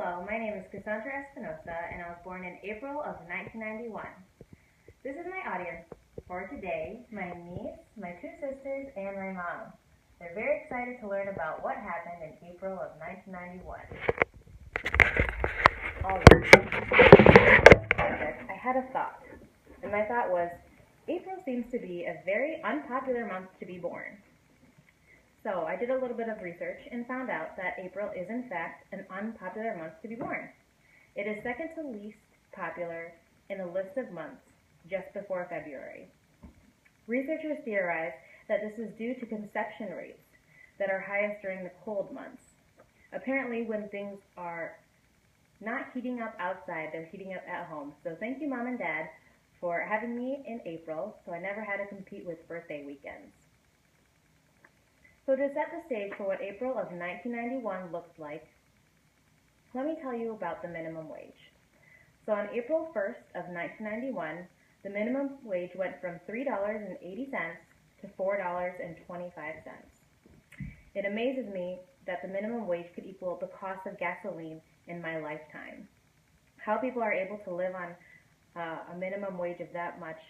Hello, my name is Cassandra Espinosa, and I was born in April of 1991. This is my audience for today, my niece, my two sisters, and my mom. They're very excited to learn about what happened in April of 1991. I had a thought, and my thought was, April seems to be a very unpopular month to be born. So I did a little bit of research and found out that April is in fact an unpopular month to be born. It is second to least popular in a list of months, just before February. Researchers theorize that this is due to conception rates that are highest during the cold months. Apparently when things are not heating up outside, they're heating up at home. So thank you, Mom and Dad, for having me in April, so I never had to compete with birthday weekends. So to set the stage for what April of 1991 looked like, let me tell you about the minimum wage. So on April 1st of 1991, the minimum wage went from $3.80 to $4.25. It amazes me that the minimum wage could equal the cost of gasoline in my lifetime. How people are able to live on a minimum wage of that much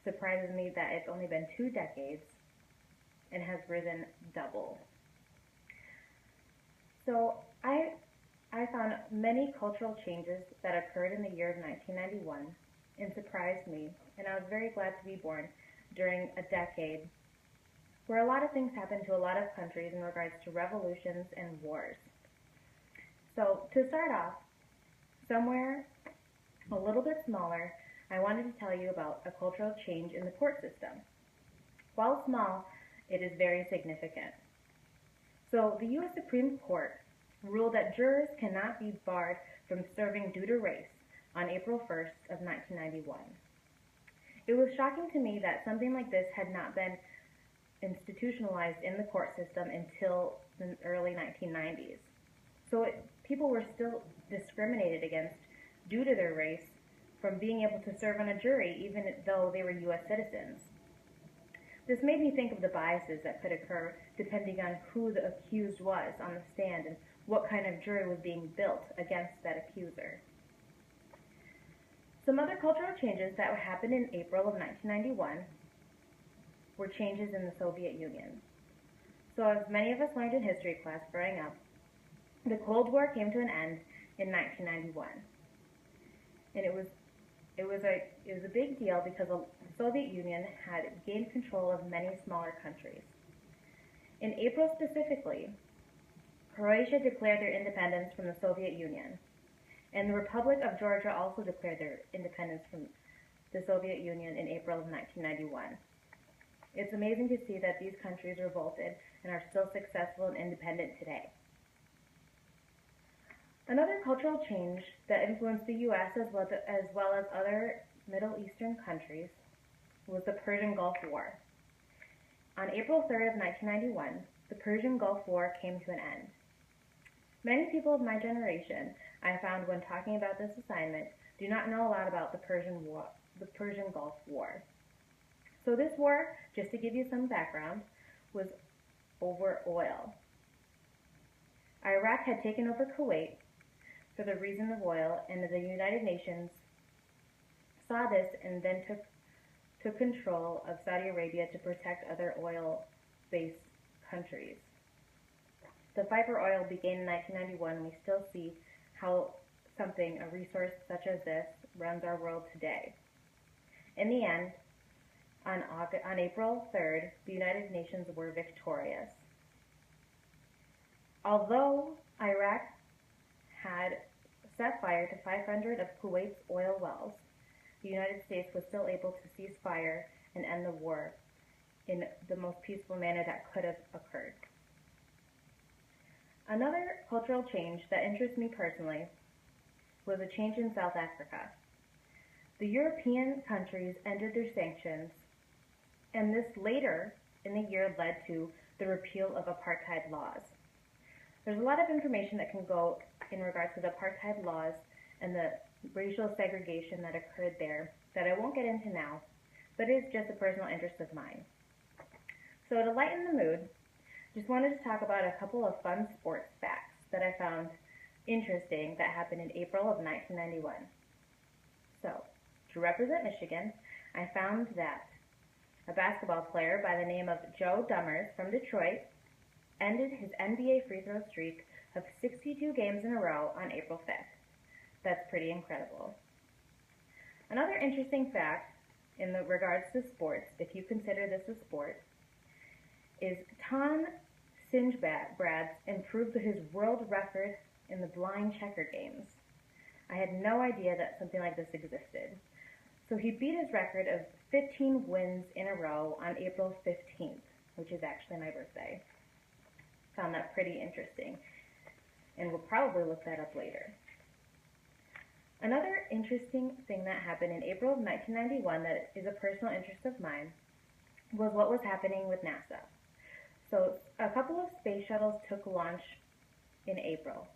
surprises me that it's only been 2 decades and has risen double. So I found many cultural changes that occurred in the year of 1991 and surprised me, and I was very glad to be born during a decade where a lot of things happened to a lot of countries in regards to revolutions and wars. So to start off, somewhere a little bit smaller, I wanted to tell you about a cultural change in the court system. While small, it is very significant. So the U.S. Supreme Court ruled that jurors cannot be barred from serving due to race on April 1st of 1991. It was shocking to me that something like this had not been institutionalized in the court system until the early 1990s. So people were still discriminated against due to their race from being able to serve on a jury even though they were U.S. citizens. This made me think of the biases that could occur depending on who the accused was on the stand and what kind of jury was being built against that accuser. Some other cultural changes that happened in April of 1991 were changes in the Soviet Union. So as many of us learned in history class growing up, the Cold War came to an end in 1991. And it was a big deal because the Soviet Union had gained control of many smaller countries. In April specifically, Croatia declared their independence from the Soviet Union, and the Republic of Georgia also declared their independence from the Soviet Union in April of 1991. It's amazing to see that these countries revolted and are still successful and independent today. Another cultural change that influenced the U.S. as well as other Middle Eastern countries was the Persian Gulf War. On April 3rd of 1991, the Persian Gulf War came to an end. Many people of my generation, I found when talking about this assignment, do not know a lot about the Persian Gulf War. So this war, just to give you some background, was over oil. Iraq had taken over Kuwait for the reason of oil, and the United Nations saw this and then took control of Saudi Arabia to protect other oil-based countries. The fight for oil began in 1991. We still see how a resource such as this, runs our world today. In the end, on April 3rd, the United Nations were victorious. Although Iraq had set fire to 500 of Kuwait's oil wells, the United States was still able to cease fire and end the war in the most peaceful manner that could have occurred. Another cultural change that interests me personally was a change in South Africa. The European countries ended their sanctions, and this later in the year led to the repeal of apartheid laws. There's a lot of information that can go in regards to the apartheid laws and the racial segregation that occurred there that I won't get into now, but it is just a personal interest of mine. So to lighten the mood, just wanted to talk about a couple of fun sports facts that I found interesting that happened in April of 1991. So, to represent Michigan, I found that a basketball player by the name of Joe Dumars from Detroit ended his NBA free throw streak of 62 games in a row on April 5th. That's pretty incredible. Another interesting fact in regards to sports, if you consider this a sport, is Tom Sinjbrad's improved his world record in the blind checker games. I had no idea that something like this existed. So he beat his record of 15 wins in a row on April 15th, which is actually my birthday. Found that pretty interesting, and we'll probably look that up later. Another interesting thing that happened in April of 1991 that is a personal interest of mine was what was happening with NASA. So a couple of space shuttles took launch in April,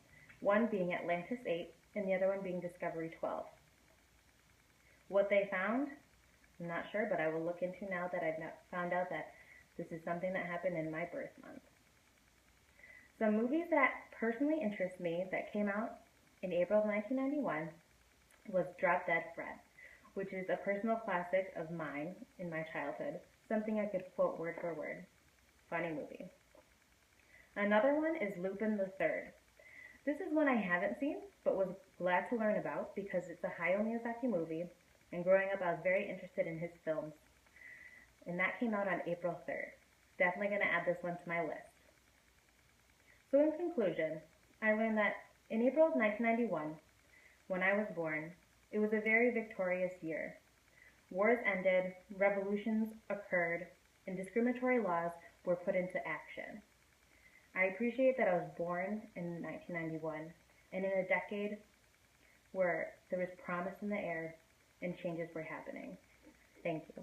one being Atlantis 8 and the other one being Discovery 12. What they found, I'm not sure, but I will look into now that I've found out that this is something that happened in my birth month. Some movies that personally interest me that came out in April of 1991 was Drop Dead Fred, which is a personal classic of mine in my childhood, something I could quote word for word. Funny movie. Another one is Lupin the Third. This is one I haven't seen, but was glad to learn about because it's a Hayao Miyazaki movie, and growing up I was very interested in his films. And that came out on April 3rd. Definitely going to add this one to my list. So in conclusion, I learned that in April of 1991, when I was born, it was a very victorious year. Wars ended, revolutions occurred, and discriminatory laws were put into action. I appreciate that I was born in 1991 and in a decade where there was promise in the air and changes were happening. Thank you.